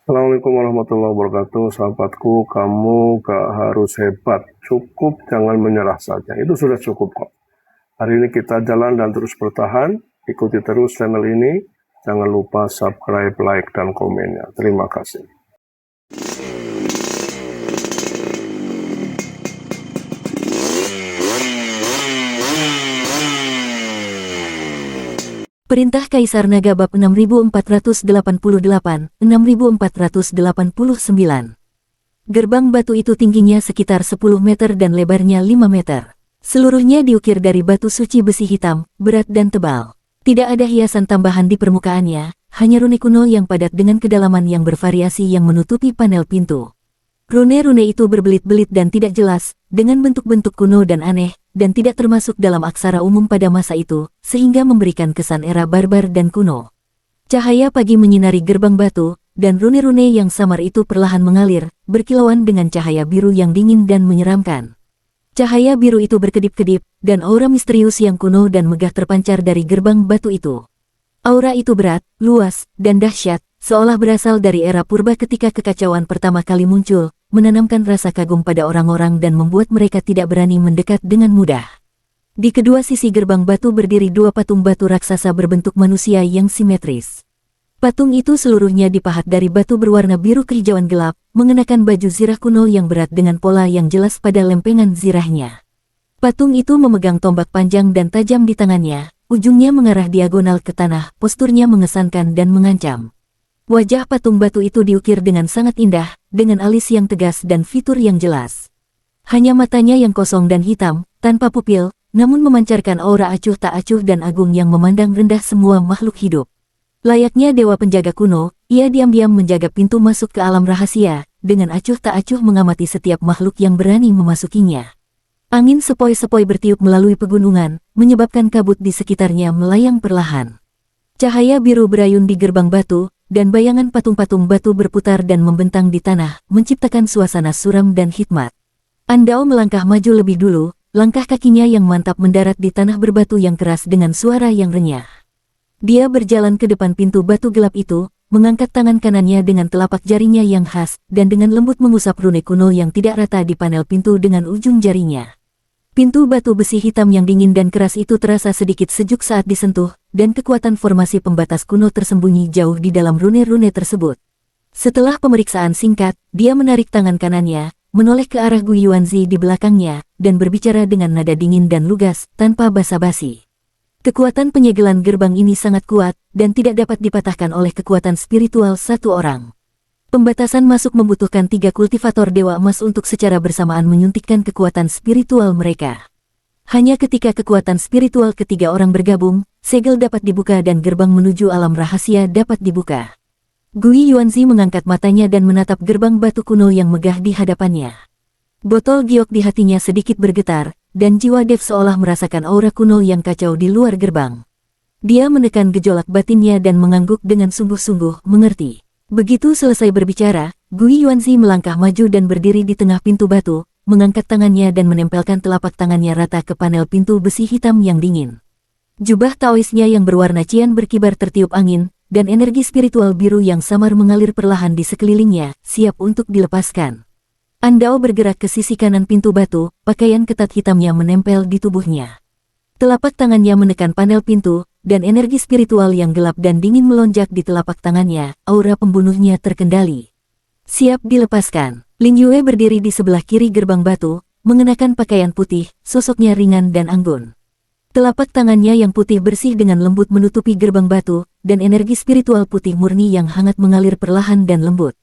Assalamualaikum warahmatullahi wabarakatuh. Sahabatku, kamu gak harus hebat. Cukup jangan menyerah saja. Itu sudah cukup kok. Hari ini kita jalan dan terus bertahan. Ikuti terus channel ini. Jangan lupa subscribe, like, dan komennya. Terima kasih. Perintah Kaisar Naga bab 6488, 6489. Gerbang batu itu tingginya sekitar 10 meter dan lebarnya 5 meter. Seluruhnya diukir dari batu suci besi hitam, berat dan tebal. Tidak ada hiasan tambahan di permukaannya, hanya rune kuno yang padat dengan kedalaman yang bervariasi yang menutupi panel pintu. Rune-rune itu berbelit-belit dan tidak jelas, dengan bentuk-bentuk kuno dan aneh, dan tidak termasuk dalam aksara umum pada masa itu, sehingga memberikan kesan era barbar dan kuno. Cahaya pagi menyinari gerbang batu, dan rune-rune yang samar itu perlahan mengalir, berkilauan dengan cahaya biru yang dingin dan menyeramkan. Cahaya biru itu berkedip-kedip, dan aura misterius yang kuno dan megah terpancar dari gerbang batu itu. Aura itu berat, luas, dan dahsyat, seolah berasal dari era purba ketika kekacauan pertama kali muncul, menanamkan rasa kagum pada orang-orang dan membuat mereka tidak berani mendekat dengan mudah. Di kedua sisi gerbang batu berdiri dua patung batu raksasa berbentuk manusia yang simetris. Patung itu seluruhnya dipahat dari batu berwarna biru kehijauan gelap, mengenakan baju zirah kuno yang berat dengan pola yang jelas pada lempengan zirahnya. Patung itu memegang tombak panjang dan tajam di tangannya, ujungnya mengarah diagonal ke tanah, posturnya mengesankan dan mengancam. Wajah patung batu itu diukir dengan sangat indah, dengan alis yang tegas dan fitur yang jelas. Hanya matanya yang kosong dan hitam, tanpa pupil, namun memancarkan aura acuh tak acuh dan agung yang memandang rendah semua makhluk hidup. Layaknya dewa penjaga kuno, ia diam-diam menjaga pintu masuk ke alam rahasia, dengan acuh tak acuh mengamati setiap makhluk yang berani memasukinya. Angin sepoi-sepoi bertiup melalui pegunungan, menyebabkan kabut di sekitarnya melayang perlahan. Cahaya biru berayun di gerbang batu, dan bayangan patung-patung batu berputar dan membentang di tanah, menciptakan suasana suram dan hikmat. Andao melangkah maju lebih dulu, langkah kakinya yang mantap mendarat di tanah berbatu yang keras dengan suara yang renyah. Dia berjalan ke depan pintu batu gelap itu, mengangkat tangan kanannya dengan telapak jarinya yang khas, dan dengan lembut mengusap rune kuno yang tidak rata di panel pintu dengan ujung jarinya. Pintu batu besi hitam yang dingin dan keras itu terasa sedikit sejuk saat disentuh, dan kekuatan formasi pembatas kuno tersembunyi jauh di dalam rune-rune tersebut. Setelah pemeriksaan singkat, dia menarik tangan kanannya, menoleh ke arah Gui Yuanzi di belakangnya, dan berbicara dengan nada dingin dan lugas, tanpa basa-basi. Kekuatan penyegelan gerbang ini sangat kuat, dan tidak dapat dipatahkan oleh kekuatan spiritual satu orang. Pembatasan masuk membutuhkan 3 kultivator Dewa Emas untuk secara bersamaan menyuntikkan kekuatan spiritual mereka. Hanya ketika kekuatan spiritual ketiga orang bergabung, segel dapat dibuka dan gerbang menuju alam rahasia dapat dibuka. Gui Yuanzi mengangkat matanya dan menatap gerbang batu kuno yang megah di hadapannya. Botol giok di hatinya sedikit bergetar, dan jiwa Dev seolah merasakan aura kuno yang kacau di luar gerbang. Dia menekan gejolak batinnya dan mengangguk dengan sungguh-sungguh mengerti. Begitu selesai berbicara, Gui Yuanzi melangkah maju dan berdiri di tengah pintu batu, mengangkat tangannya dan menempelkan telapak tangannya rata ke panel pintu besi hitam yang dingin. Jubah Taoisnya yang berwarna cian berkibar tertiup angin, dan energi spiritual biru yang samar mengalir perlahan di sekelilingnya, siap untuk dilepaskan. Andao bergerak ke sisi kanan pintu batu, pakaian ketat hitamnya menempel di tubuhnya. Telapak tangannya menekan panel pintu, dan energi spiritual yang gelap dan dingin melonjak di telapak tangannya, aura pembunuhnya terkendali. Siap dilepaskan. Ling Yue berdiri di sebelah kiri gerbang batu, mengenakan pakaian putih, sosoknya ringan dan anggun. Telapak tangannya yang putih bersih dengan lembut menutupi gerbang batu, dan energi spiritual putih murni yang hangat mengalir perlahan dan lembut.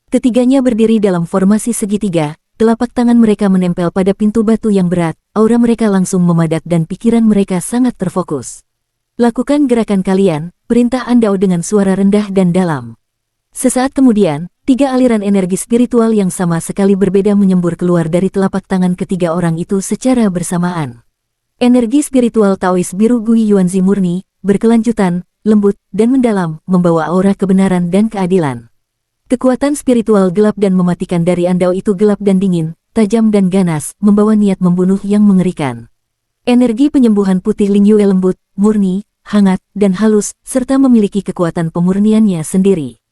Ketiganya berdiri dalam formasi segitiga, telapak tangan mereka menempel pada pintu batu yang berat, aura mereka langsung memadat dan pikiran mereka sangat terfokus. Lakukan gerakan kalian, perintah Andao dengan suara rendah dan dalam. Sesaat kemudian, 3 aliran energi spiritual yang sama sekali berbeda menyembur keluar dari telapak tangan ketiga orang itu secara bersamaan. Energi spiritual Taois biru Gui Yuanzi murni, berkelanjutan, lembut, dan mendalam, membawa aura kebenaran dan keadilan. Kekuatan spiritual gelap dan mematikan dari Andao itu gelap dan dingin, tajam dan ganas, membawa niat membunuh yang mengerikan. Energi penyembuhan putih Ling Yue lembut, murni, hangat, dan halus, serta memiliki kekuatan pemurniannya sendiri.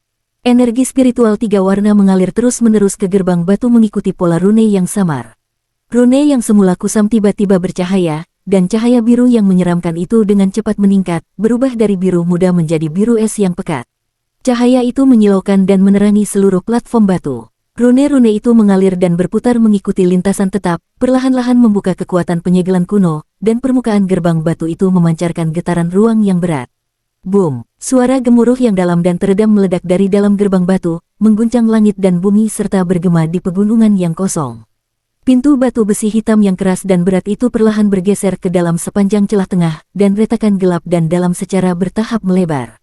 Energi spiritual tiga warna mengalir terus-menerus ke gerbang batu mengikuti pola rune yang samar. Rune yang semula kusam tiba-tiba bercahaya, dan cahaya biru yang menyeramkan itu dengan cepat meningkat, berubah dari biru muda menjadi biru es yang pekat. Cahaya itu menyilaukan dan menerangi seluruh platform batu. Rune-rune itu mengalir dan berputar mengikuti lintasan tetap, perlahan-lahan membuka kekuatan penyegelan kuno, dan permukaan gerbang batu itu memancarkan getaran ruang yang berat. Boom! Suara gemuruh yang dalam dan teredam meledak dari dalam gerbang batu, mengguncang langit dan bumi serta bergema di pegunungan yang kosong. Pintu batu besi hitam yang keras dan berat itu perlahan bergeser ke dalam sepanjang celah tengah, dan retakan gelap dan dalam secara bertahap melebar.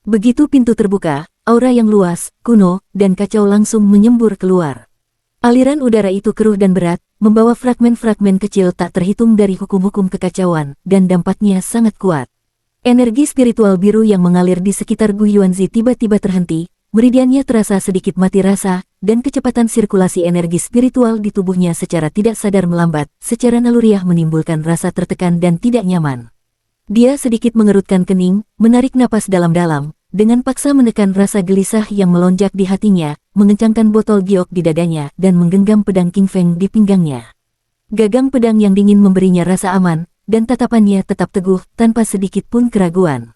Begitu pintu terbuka, aura yang luas, kuno, dan kacau langsung menyembur keluar. Aliran udara itu keruh dan berat, membawa fragmen-fragmen kecil tak terhitung dari hukum-hukum kekacauan, dan dampaknya sangat kuat. Energi spiritual biru yang mengalir di sekitar Gu Yuanzi tiba-tiba terhenti, meridiannya terasa sedikit mati rasa, dan kecepatan sirkulasi energi spiritual di tubuhnya secara tidak sadar melambat, secara naluriah menimbulkan rasa tertekan dan tidak nyaman. Dia sedikit mengerutkan kening, menarik napas dalam-dalam, dengan paksa menekan rasa gelisah yang melonjak di hatinya, mengencangkan botol giok di dadanya, dan menggenggam pedang King Feng di pinggangnya. Gagang pedang yang dingin memberinya rasa aman, dan tatapannya tetap teguh, tanpa sedikit pun keraguan.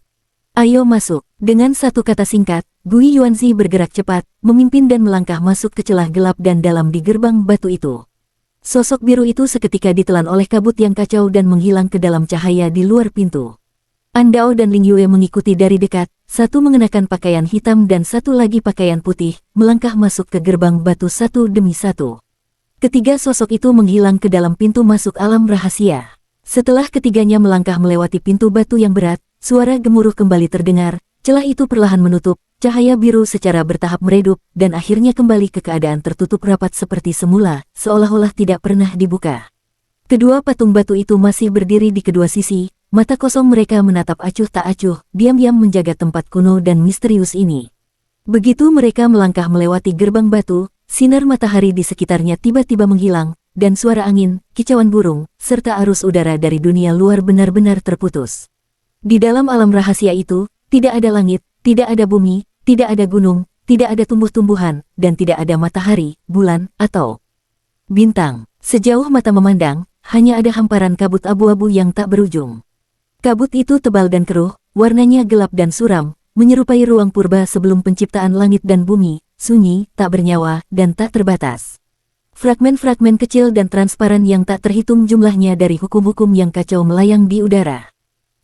Ayo masuk. Dengan satu kata singkat, Gu Yuanzi bergerak cepat, memimpin dan melangkah masuk ke celah gelap dan dalam di gerbang batu itu. Sosok biru itu seketika ditelan oleh kabut yang kacau dan menghilang ke dalam cahaya di luar pintu. Andao dan Ling Yue mengikuti dari dekat, satu mengenakan pakaian hitam dan satu lagi pakaian putih, melangkah masuk ke gerbang batu satu demi satu. Ketiga sosok itu menghilang ke dalam pintu masuk alam rahasia. Setelah ketiganya melangkah melewati pintu batu yang berat, suara gemuruh kembali terdengar, celah itu perlahan menutup, cahaya biru secara bertahap meredup, dan akhirnya kembali ke keadaan tertutup rapat seperti semula, seolah-olah tidak pernah dibuka. Kedua patung batu itu masih berdiri di kedua sisi, mata kosong mereka menatap acuh tak acuh, diam-diam menjaga tempat kuno dan misterius ini. Begitu mereka melangkah melewati gerbang batu, sinar matahari di sekitarnya tiba-tiba menghilang, dan suara angin, kicauan burung, serta arus udara dari dunia luar benar-benar terputus. Di dalam alam rahasia itu, tidak ada langit, tidak ada bumi, tidak ada gunung, tidak ada tumbuh-tumbuhan, dan tidak ada matahari, bulan, atau bintang. Sejauh mata memandang, hanya ada hamparan kabut abu-abu yang tak berujung. Kabut itu tebal dan keruh, warnanya gelap dan suram, menyerupai ruang purba sebelum penciptaan langit dan bumi, sunyi, tak bernyawa, dan tak terbatas. Fragmen-fragmen kecil dan transparan yang tak terhitung jumlahnya dari hukum-hukum yang kacau melayang di udara.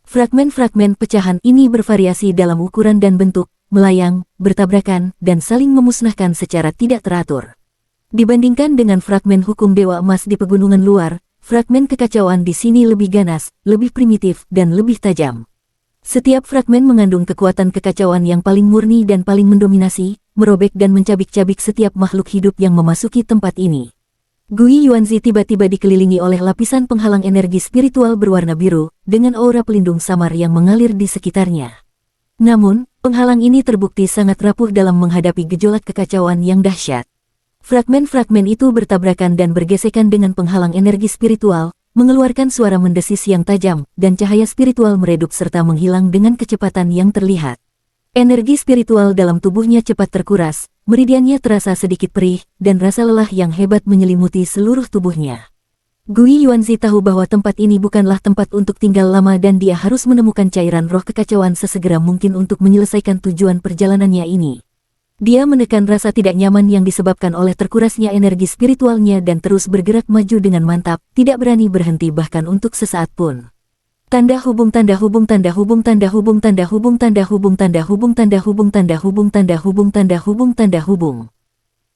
Fragmen-fragmen pecahan ini bervariasi dalam ukuran dan bentuk, melayang, bertabrakan, dan saling memusnahkan secara tidak teratur. Dibandingkan dengan fragmen hukum Dewa Emas di pegunungan luar, fragmen kekacauan di sini lebih ganas, lebih primitif, dan lebih tajam. Setiap fragmen mengandung kekuatan kekacauan yang paling murni dan paling mendominasi, merobek dan mencabik-cabik setiap makhluk hidup yang memasuki tempat ini. Gu Yuanzi tiba-tiba dikelilingi oleh lapisan penghalang energi spiritual berwarna biru, dengan aura pelindung samar yang mengalir di sekitarnya. Namun, penghalang ini terbukti sangat rapuh dalam menghadapi gejolak kekacauan yang dahsyat. Fragmen-fragmen itu bertabrakan dan bergesekan dengan penghalang energi spiritual, mengeluarkan suara mendesis yang tajam, dan cahaya spiritual meredup serta menghilang dengan kecepatan yang terlihat. Energi spiritual dalam tubuhnya cepat terkuras, meridiannya terasa sedikit perih, dan rasa lelah yang hebat menyelimuti seluruh tubuhnya. Gu Yuanzi tahu bahwa tempat ini bukanlah tempat untuk tinggal lama dan dia harus menemukan cairan roh kekacauan sesegera mungkin untuk menyelesaikan tujuan perjalanannya ini. Dia menekan rasa tidak nyaman yang disebabkan oleh terkurasnya energi spiritualnya dan terus bergerak maju dengan mantap, tidak berani berhenti bahkan untuk sesaat pun. Tanda hubung tanda hubung tanda hubung tanda hubung tanda hubung tanda hubung tanda hubung tanda hubung tanda hubung tanda hubung tanda hubung tanda hubung.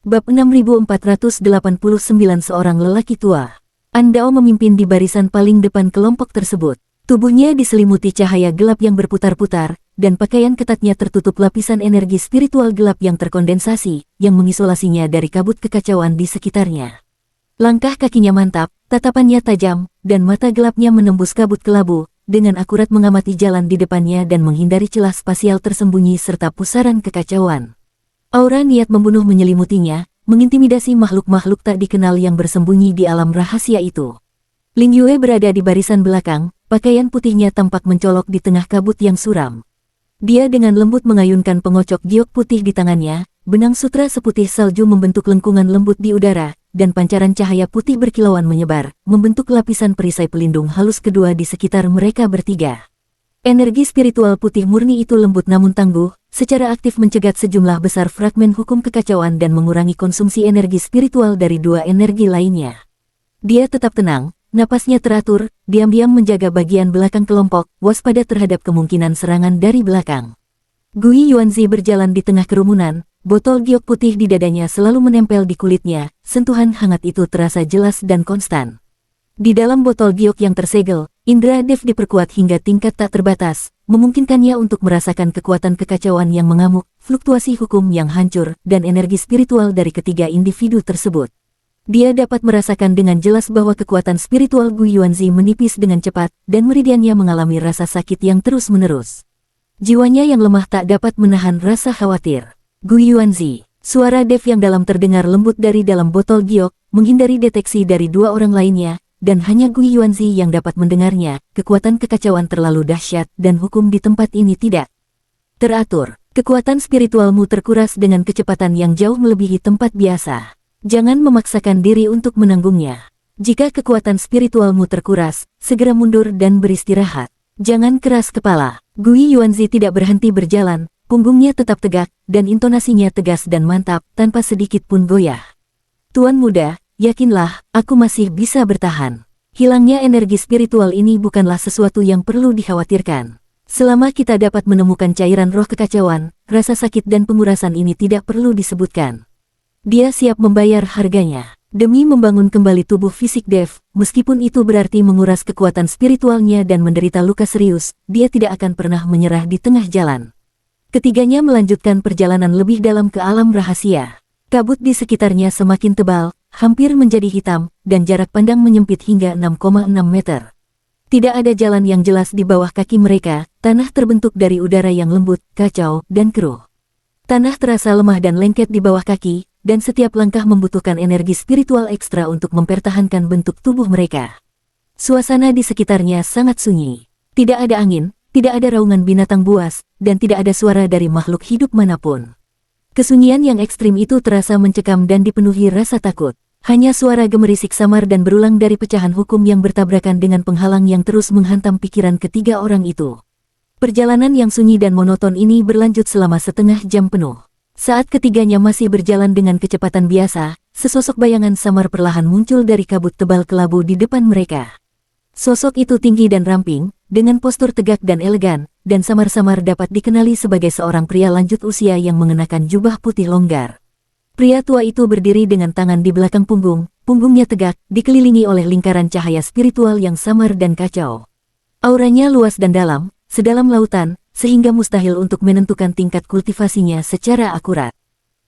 Bab 6489 seorang lelaki tua. Andao memimpin di barisan paling depan kelompok tersebut. Tubuhnya diselimuti cahaya gelap yang berputar-putar, dan pakaian ketatnya tertutup lapisan energi spiritual gelap yang terkondensasi, yang mengisolasinya dari kabut kekacauan di sekitarnya. Langkah kakinya mantap, tatapannya tajam, dan mata gelapnya menembus kabut kelabu, dengan akurat mengamati jalan di depannya dan menghindari celah spasial tersembunyi serta pusaran kekacauan. Aura niat membunuh menyelimutinya, mengintimidasi makhluk-makhluk tak dikenal yang bersembunyi di alam rahasia itu. Ling Yue berada di barisan belakang, pakaian putihnya tampak mencolok di tengah kabut yang suram. Dia dengan lembut mengayunkan pengocok giok putih di tangannya, benang sutra seputih salju membentuk lengkungan lembut di udara, dan pancaran cahaya putih berkilauan menyebar, membentuk lapisan perisai pelindung halus kedua di sekitar mereka bertiga. Energi spiritual putih murni itu lembut namun tangguh, secara aktif mencegat sejumlah besar fragmen hukum kekacauan dan mengurangi konsumsi energi spiritual dari dua energi lainnya. Dia tetap tenang, napasnya teratur, diam-diam menjaga bagian belakang kelompok, waspada terhadap kemungkinan serangan dari belakang. Gui Yuanzi berjalan di tengah kerumunan, botol giok putih di dadanya selalu menempel di kulitnya, sentuhan hangat itu terasa jelas dan konstan. Di dalam botol giok yang tersegel, indera Dev diperkuat hingga tingkat tak terbatas, memungkinkannya untuk merasakan kekuatan kekacauan yang mengamuk, fluktuasi hukum yang hancur, dan energi spiritual dari ketiga individu tersebut. Dia dapat merasakan dengan jelas bahwa kekuatan spiritual Gui Yuanzi menipis dengan cepat, dan meridiannya mengalami rasa sakit yang terus-menerus. Jiwanya yang lemah tak dapat menahan rasa khawatir. Gui Yuanzi, suara Dev yang dalam terdengar lembut dari dalam botol giok, menghindari deteksi dari dua orang lainnya, dan hanya Gui Yuanzi yang dapat mendengarnya. Kekuatan kekacauan terlalu dahsyat dan hukum di tempat ini tidak teratur. Kekuatan spiritualmu terkuras dengan kecepatan yang jauh melebihi tempat biasa. Jangan memaksakan diri untuk menanggungnya. Jika kekuatan spiritualmu terkuras, segera mundur dan beristirahat. Jangan keras kepala. Gui Yuanzi tidak berhenti berjalan, punggungnya tetap tegak, dan intonasinya tegas dan mantap, tanpa sedikit pun goyah. Tuan muda, yakinlah, aku masih bisa bertahan. Hilangnya energi spiritual ini bukanlah sesuatu yang perlu dikhawatirkan. Selama kita dapat menemukan cairan roh kekacauan, rasa sakit dan pengurasan ini tidak perlu disebutkan. Dia siap membayar harganya demi membangun kembali tubuh fisik Dev, meskipun itu berarti menguras kekuatan spiritualnya dan menderita luka serius. Dia tidak akan pernah menyerah di tengah jalan. Ketiganya melanjutkan perjalanan lebih dalam ke alam rahasia. Kabut di sekitarnya semakin tebal, hampir menjadi hitam, dan jarak pandang menyempit hingga 6,6 meter. Tidak ada jalan yang jelas di bawah kaki mereka, tanah terbentuk dari udara yang lembut, kacau, dan keruh. Tanah terasa lemah dan lengket di bawah kaki, dan setiap langkah membutuhkan energi spiritual ekstra untuk mempertahankan bentuk tubuh mereka. Suasana di sekitarnya sangat sunyi. Tidak ada angin, tidak ada raungan binatang buas, dan tidak ada suara dari makhluk hidup manapun. Kesunyian yang ekstrim itu terasa mencekam dan dipenuhi rasa takut. Hanya suara gemerisik samar dan berulang dari pecahan hukum yang bertabrakan dengan penghalang yang terus menghantam pikiran ketiga orang itu. Perjalanan yang sunyi dan monoton ini berlanjut selama setengah jam penuh. Saat ketiganya masih berjalan dengan kecepatan biasa, sesosok bayangan samar perlahan muncul dari kabut tebal kelabu di depan mereka. Sosok itu tinggi dan ramping, dengan postur tegak dan elegan, dan samar-samar dapat dikenali sebagai seorang pria lanjut usia yang mengenakan jubah putih longgar. Pria tua itu berdiri dengan tangan di belakang punggung, punggungnya tegak, dikelilingi oleh lingkaran cahaya spiritual yang samar dan kacau. Auranya luas dan dalam, sedalam lautan, sehingga mustahil untuk menentukan tingkat kultivasinya secara akurat.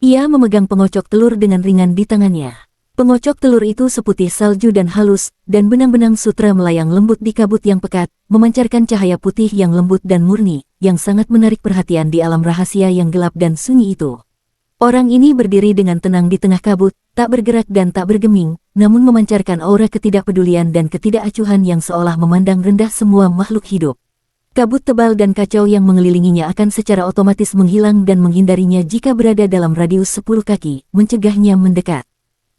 Ia memegang pengocok telur dengan ringan di tangannya. Pengocok telur itu seputih salju dan halus, dan benang-benang sutra melayang lembut di kabut yang pekat, memancarkan cahaya putih yang lembut dan murni, yang sangat menarik perhatian di alam rahasia yang gelap dan sunyi itu. Orang ini berdiri dengan tenang di tengah kabut, tak bergerak dan tak bergeming, namun memancarkan aura ketidakpedulian dan ketidakacuhan yang seolah memandang rendah semua makhluk hidup. Kabut tebal dan kacau yang mengelilinginya akan secara otomatis menghilang dan menghindarinya jika berada dalam radius 10 kaki, mencegahnya mendekat.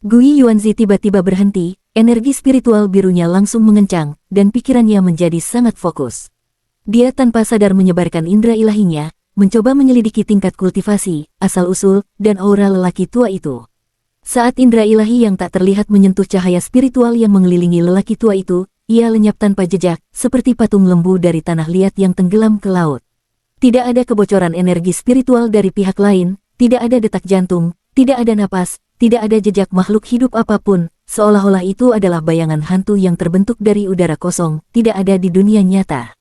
Gui Yuanzi tiba-tiba berhenti, energi spiritual birunya langsung mengencang, dan pikirannya menjadi sangat fokus. Dia tanpa sadar menyebarkan indera ilahinya, mencoba menyelidiki tingkat kultivasi, asal-usul, dan aura lelaki tua itu. Saat indera ilahi yang tak terlihat menyentuh cahaya spiritual yang mengelilingi lelaki tua itu, ia lenyap tanpa jejak, seperti patung lembu dari tanah liat yang tenggelam ke laut. Tidak ada kebocoran energi spiritual dari pihak lain, tidak ada detak jantung, tidak ada napas, tidak ada jejak makhluk hidup apapun, seolah-olah itu adalah bayangan hantu yang terbentuk dari udara kosong, tidak ada di dunia nyata.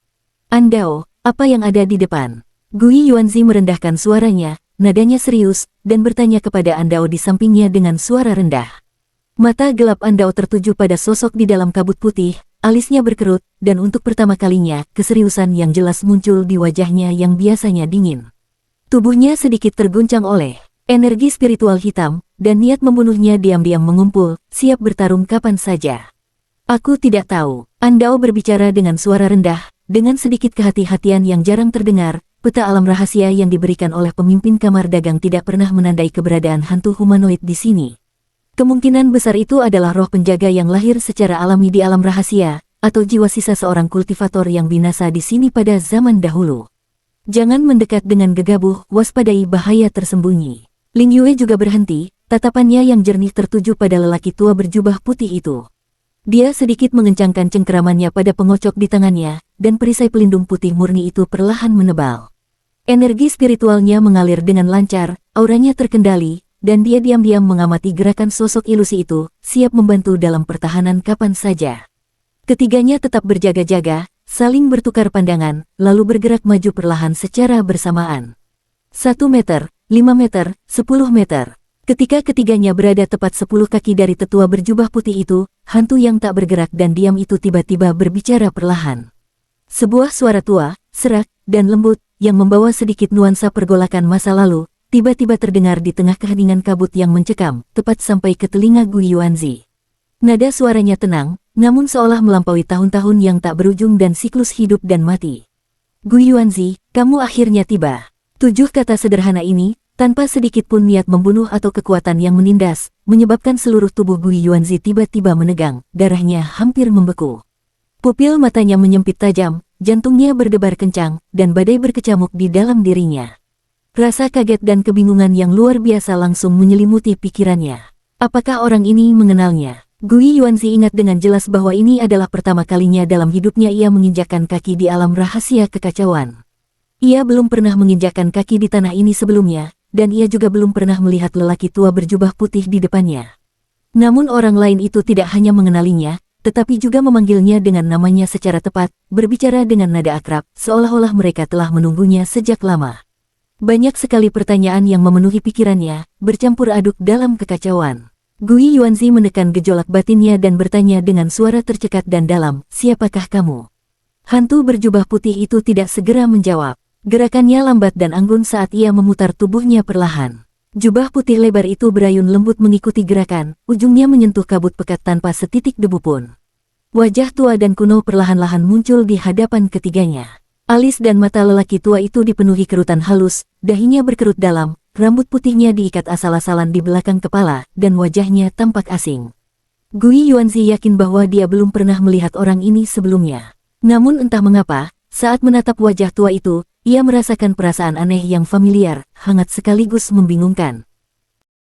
Andao, apa yang ada di depan? Gui Yuanzi merendahkan suaranya, nadanya serius, dan bertanya kepada Andao di sampingnya dengan suara rendah. Mata gelap Andao tertuju pada sosok di dalam kabut putih, alisnya berkerut, dan untuk pertama kalinya, keseriusan yang jelas muncul di wajahnya yang biasanya dingin. Tubuhnya sedikit terguncang oleh energi spiritual hitam, dan niat membunuhnya diam-diam mengumpul, siap bertarung kapan saja. Aku tidak tahu, Andao berbicara dengan suara rendah, dengan sedikit kehati-hatian yang jarang terdengar, peta alam rahasia yang diberikan oleh pemimpin kamar dagang tidak pernah menandai keberadaan hantu humanoid di sini. Kemungkinan besar itu adalah roh penjaga yang lahir secara alami di alam rahasia, atau jiwa sisa seorang kultivator yang binasa di sini pada zaman dahulu. Jangan mendekat dengan gegabah, waspadai bahaya tersembunyi. Ling Yue juga berhenti, tatapannya yang jernih tertuju pada lelaki tua berjubah putih itu. Dia sedikit mengencangkan cengkeramannya pada pengocok di tangannya, dan perisai pelindung putih murni itu perlahan menebal. Energi spiritualnya mengalir dengan lancar, auranya terkendali, dan dia diam-diam mengamati gerakan sosok ilusi itu, siap membantu dalam pertahanan kapan saja. Ketiganya tetap berjaga-jaga, saling bertukar pandangan, lalu bergerak maju perlahan secara bersamaan. 1 meter, 5 meter, 10 meter. Ketika ketiganya berada tepat 10 kaki dari tetua berjubah putih itu, hantu yang tak bergerak dan diam itu tiba-tiba berbicara perlahan. Sebuah suara tua, serak, dan lembut, yang membawa sedikit nuansa pergolakan masa lalu, tiba-tiba terdengar di tengah keheningan kabut yang mencekam, tepat sampai ke telinga Gu Yuanzi. Nada suaranya tenang, namun seolah melampaui tahun-tahun yang tak berujung dan siklus hidup dan mati. Gu Yuanzi, kamu akhirnya tiba. 7 kata sederhana ini, tanpa sedikit pun niat membunuh atau kekuatan yang menindas, menyebabkan seluruh tubuh Gu Yuanzi tiba-tiba menegang, darahnya hampir membeku. Pupil matanya menyempit tajam, jantungnya berdebar kencang, dan badai berkecamuk di dalam dirinya. Rasa kaget dan kebingungan yang luar biasa langsung menyelimuti pikirannya. Apakah orang ini mengenalnya? Gu Yuanzi ingat dengan jelas bahwa ini adalah pertama kalinya dalam hidupnya ia menginjakkan kaki di alam rahasia kekacauan. Ia belum pernah menginjakkan kaki di tanah ini sebelumnya, dan ia juga belum pernah melihat lelaki tua berjubah putih di depannya. Namun orang lain itu tidak hanya mengenalinya, tetapi juga memanggilnya dengan namanya secara tepat, berbicara dengan nada akrab, seolah-olah mereka telah menunggunya sejak lama. Banyak sekali pertanyaan yang memenuhi pikirannya, bercampur aduk dalam kekacauan. Gu Yuanzi menekan gejolak batinnya dan bertanya dengan suara tercekat dan dalam, siapakah kamu? Hantu berjubah putih itu tidak segera menjawab. Gerakannya lambat dan anggun saat ia memutar tubuhnya perlahan. Jubah putih lebar itu berayun lembut mengikuti gerakan, ujungnya menyentuh kabut pekat tanpa setitik debu pun. Wajah tua dan kuno perlahan-lahan muncul di hadapan ketiganya. Alis dan mata lelaki tua itu dipenuhi kerutan halus, dahinya berkerut dalam, rambut putihnya diikat asal-asalan di belakang kepala, dan wajahnya tampak asing. Gu Yuanzi yakin bahwa dia belum pernah melihat orang ini sebelumnya. Namun entah mengapa, saat menatap wajah tua itu, ia merasakan perasaan aneh yang familiar, hangat sekaligus membingungkan.